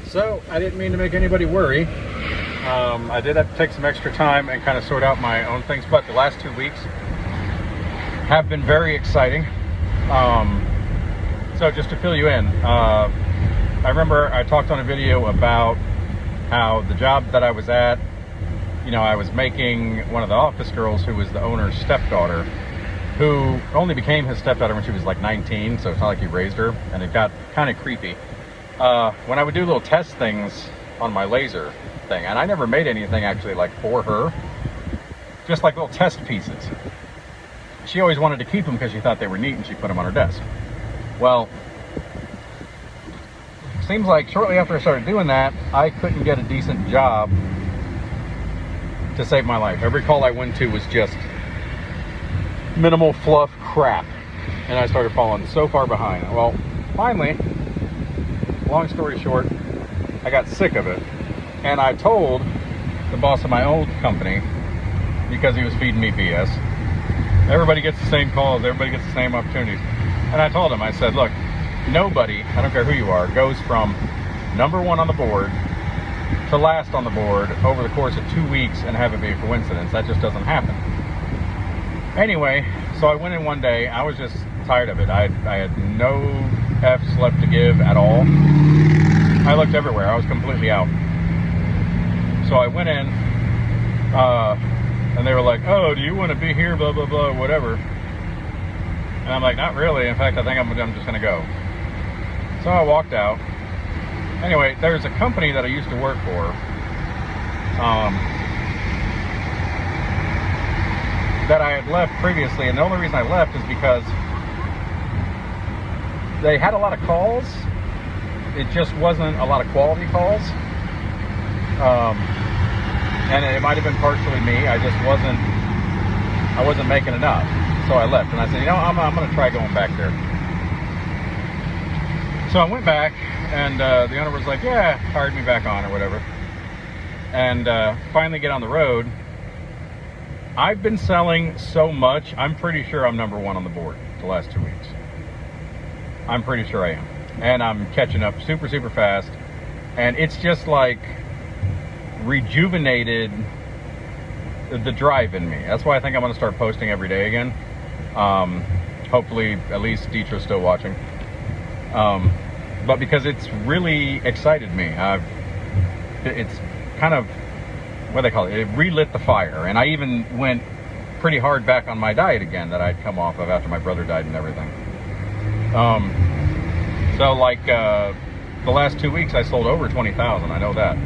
So I didn't mean to make anybody worry. I did have to take some extra time and kind of sort out my own things, but the last 2 weeks have been very exciting. So just to fill you in, I remember I talked on a video about how the job that I was at, you know, I was making one of the office girls who was the owner's stepdaughter, who only became his stepdaughter when she was like 19, so it's not like he raised her, and it got kind of creepy. When I would do little test things on my laser thing, and I never made anything actually like for her, just like little test pieces. She always wanted to keep them because she thought they were neat and she put them on her desk. Well, seems like shortly after I started doing that, I couldn't get a decent job to save my life. Every call I went to was just minimal fluff crap, and I started falling so far behind. Well, finally, long story short, I got sick of it, and I told the boss of my old company, because he was feeding me BS. Everybody gets the same calls, everybody gets the same opportunities. And I told him, I said, look, nobody, I don't care who you are, goes from number one on the board to last on the board over the course of 2 weeks and have it be a coincidence. That just doesn't happen. Anyway, so I went in one day. I was just tired of it. I had no F's left to give at all. I looked everywhere. I was completely out. So I went in, and they were like, oh, do you want to be here, blah, blah, blah, whatever. And I'm like, not really. In fact, I think I'm just going to go. So I walked out. Anyway, there's a company that I used to work for that I had left previously, and the only reason I left is because they had a lot of calls. It just wasn't a lot of quality calls. And it might have been partially me. I wasn't making enough. So I left, and I said, you know, I'm going to try going back there. So I went back, and the owner was like, yeah, hired me back on or whatever. And finally get on the road. I've been selling so much, I'm pretty sure I'm number one on the board the last 2 weeks. I'm pretty sure I am. And I'm catching up super, super fast. And it's just like rejuvenated the drive in me. That's why I think I'm going to start posting every day again. Hopefully, at least Dietrich's still watching. But because it's really excited me. It's kind of, what do they call it? It relit the fire. And I even went pretty hard back on my diet again that I'd come off of after my brother died and everything. So like the last 2 weeks I sold over 20,000. I know that.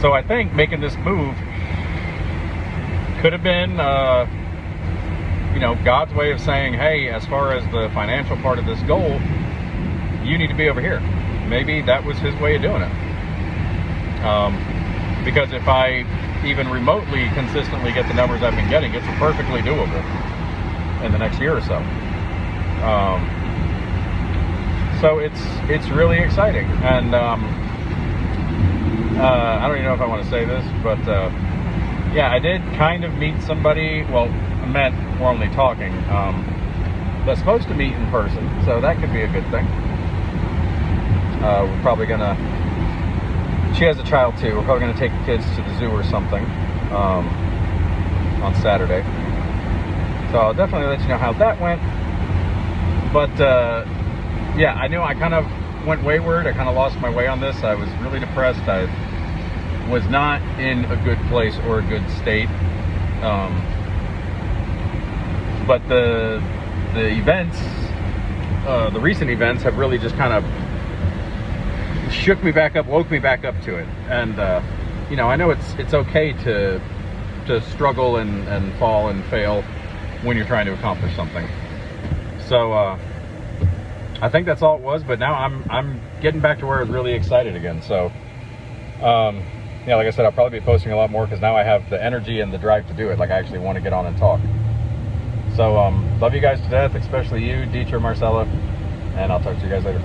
So I think making this move could have been, you know, God's way of saying, hey, as far as the financial part of this goal, you need to be over here. Maybe that was his way of doing it. Because if I even remotely consistently get the numbers I've been getting, it's perfectly doable in the next year or so. So it's really exciting. And I don't even know if I want to say this, but yeah, I did kind of meet somebody. Well, I meant we're only talking. That's supposed to meet in person, so that could be a good thing. We're probably gonna. She has a child too. We're probably gonna take the kids to the zoo or something on Saturday. So I'll definitely let you know how that went. But yeah, I knew I kind of went wayward. I kind of lost my way on this. I was really depressed. I was not in a good place or a good state. But the events, the recent events have really just kind of shook me back up, woke me back up to it. And you know, I know it's okay to struggle and fall and fail when you're trying to accomplish something. So I think that's all it was. But now I'm getting back to where I was really excited again. So yeah, like I said, I'll probably be posting a lot more because now I have the energy and the drive to do it. Like I actually want to get on and talk. So love you guys to death, especially you, Dietrich, Marcella, and I'll talk to you guys later.